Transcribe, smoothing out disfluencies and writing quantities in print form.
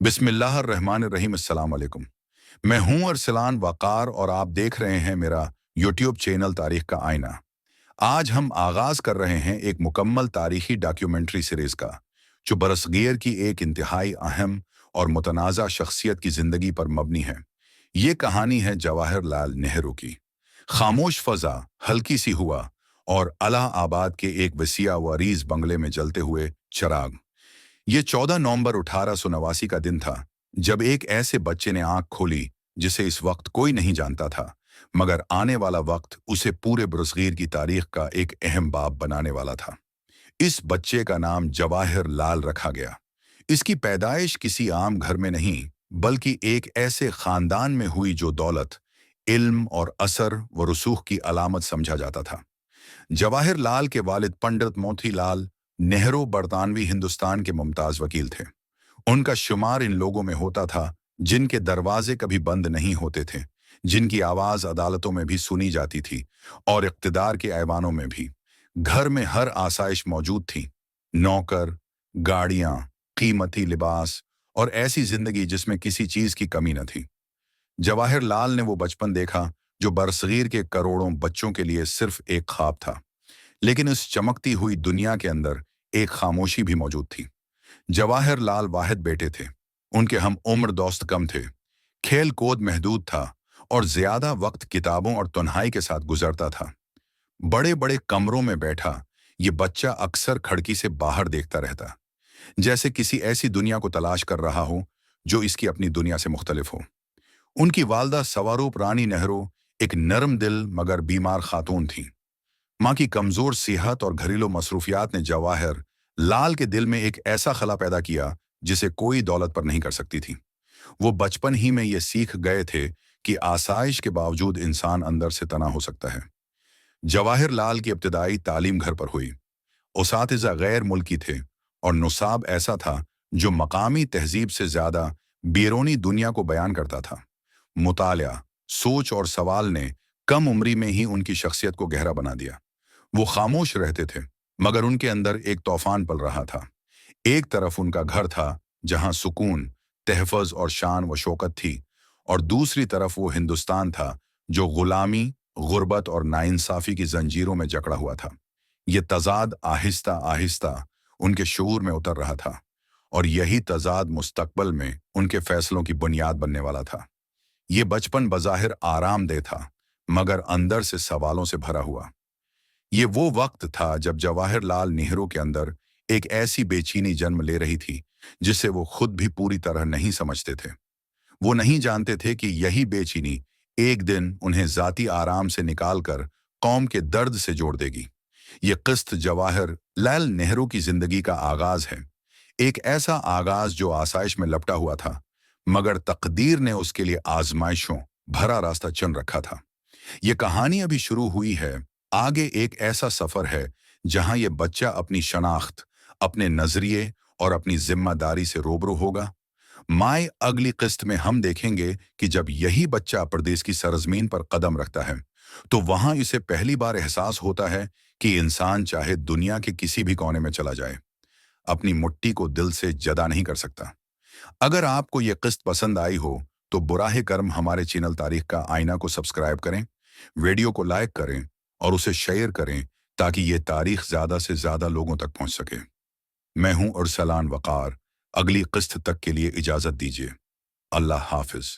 बिस्मिल्लाहिर्रहमानिर्रहीम अस्सलाम वालेकुम। मैं हूं अरसलान वकार और आप देख रहे हैं मेरा यूट्यूब चैनल तारीख का आईना। आज हम आगाज कर रहे हैं एक मुकम्मल तारीखी डॉक्यूमेंट्री सीरीज का, जो बरसगीर की एक इंतहाई अहम और मुतनाज़ा शख्सियत की ज़िंदगी पर मबनी है। ये कहानी है जवाहरलाल नेहरू की। खामोश फ़ज़ा, हल्की सी हुआ और अलाहाबाद के एक वसीया व अरीज़ बंगले में जलते हुए चिराग। ये 14 नवंबर 1889 का दिन था, जब एक ऐसे बच्चे ने आंख खोली जिसे इस वक्त कोई नहीं जानता था, मगर आने वाला वक्त उसे पूरे बरसगीर की तारीख का एक अहम बाब बनाने वाला था। इस बच्चे का नाम जवाहर लाल रखा गया। इसकी पैदाइश किसी आम घर में नहीं, बल्कि एक ऐसे खानदान में हुई जो दौलत, इल्म और असर व रसूख की अलामत समझा जाता था। जवाहर लाल के वालिद पंडित मोतीलाल नेहरू बरतानवी हिंदुस्तान के मुमताज वकील थे। उनका शुमार इन लोगों में होता था जिनके दरवाजे कभी बंद नहीं होते थे, जिनकी आवाज अदालतों में भी सुनी जाती थी और इख्तिदार के ऐवानों में भी। घर में हर आसाइश मौजूद थी, नौकर, गाड़ियां, कीमती लिबास और ऐसी जिंदगी जिसमें किसी चीज की कमी न थी। जवाहर लाल ने वो बचपन देखा जो बरसगीर के करोड़ों बच्चों के लिए सिर्फ एक ख्वाब था। लेकिन इस चमकती हुई दुनिया के अंदर एक खामोशी भी मौजूद थी। जवाहर लाल वाहिद बेटे थे। उनके हम उम्र दोस्त कम थे। खेल कूद महदूद था और ज्यादा वक्त किताबों और तन्हाई के साथ गुजरता था। बड़े बड़े कमरों में बैठा ये बच्चा अक्सर खिड़की से बाहर देखता रहता, जैसे किसी ऐसी दुनिया को तलाश कर रहा हो जो इसकी अपनी दुनिया से मुख्तलिफ हो। उनकी वालदा सवारूप रानी नेहरू एक नरम दिल मगर बीमार खातून थी। माँ की कमजोर सेहत और घरेलू मसरूफियात ने जवाहर लाल के दिल में एक ऐसा खला पैदा किया जिसे कोई दौलत पर नहीं कर सकती थी। वो बचपन ही में ये सीख गए थे कि आसाइश के बावजूद इंसान अंदर से तना हो सकता है। जवाहर लाल की इब्तदाई तालीम घर पर हुई। उसातिज़ा गैर मुल्की थे और नुसाब ऐसा था जो मकामी तहजीब से ज्यादा बैरूनी दुनिया को बयान करता था। मुतालिया, सोच और सवाल ने कम उम्री में ही उनकी शख्सियत को गहरा बना दिया। वो खामोश रहते थे, मगर उनके अंदर एक तूफान पल रहा था। एक तरफ उनका घर था जहां सुकून, तहफ़्फ़ुज़ और शान व शौकत थी, और दूसरी तरफ वो हिंदुस्तान था जो गुलामी, गुर्बत और नाइंसाफी की जंजीरों में जकड़ा हुआ था। ये तज़ाद आहिस्ता आहिस्ता उनके शऊर में उतर रहा था, और यही तज़ाद मुस्तकबल में उनके फैसलों की बुनियाद बनने वाला था। ये बचपन बज़ाहिर आरामदेह था, मगर अंदर से सवालों से भरा हुआ। ये वो वक्त था जब जवाहरलाल नेहरू के अंदर एक ऐसी बेचैनी जन्म ले रही थी जिसे वो खुद भी पूरी तरह नहीं समझते थे। वो नहीं जानते थे कि यही बेचैनी एक दिन उन्हें जाती आराम से निकालकर कौम के दर्द से जोड़ देगी। ये किस्त जवाहर लाल नेहरू की जिंदगी का आगाज है। एक ऐसा आगाज जो आसाइश में लपटा हुआ था, मगर तकदीर ने उसके लिए आजमाइशों भरा रास्ता चुन रखा था। ये कहानी अभी शुरू हुई है। आगे एक ऐसा सफर है जहां ये बच्चा अपनी शनाख्त, अपने नजरिए और अपनी जिम्मेदारी से रूबरू होगा। माए अगली किस्त में हम देखेंगे कि जब यही बच्चा परदेश की सरजमीन पर कदम रखता है, तो वहां इसे पहली बार एहसास होता है कि इंसान चाहे दुनिया के किसी भी कोने में चला जाए, अपनी मुट्ठी को दिल से जदा नहीं कर सकता। अगर आपको ये किस्त पसंद आई हो तो बुराहे कर्म हमारे चैनल तारीख का आईना को सब्सक्राइब करें, वीडियो को लाइक करें और उसे शेयर करें, ताकि ये तारीख ज्यादा से ज्यादा लोगों तक पहुंच सके। मैं हूं अरसलान वकार। अगली किस्त तक के लिए इजाजत दीजिए। अल्लाह हाफिज।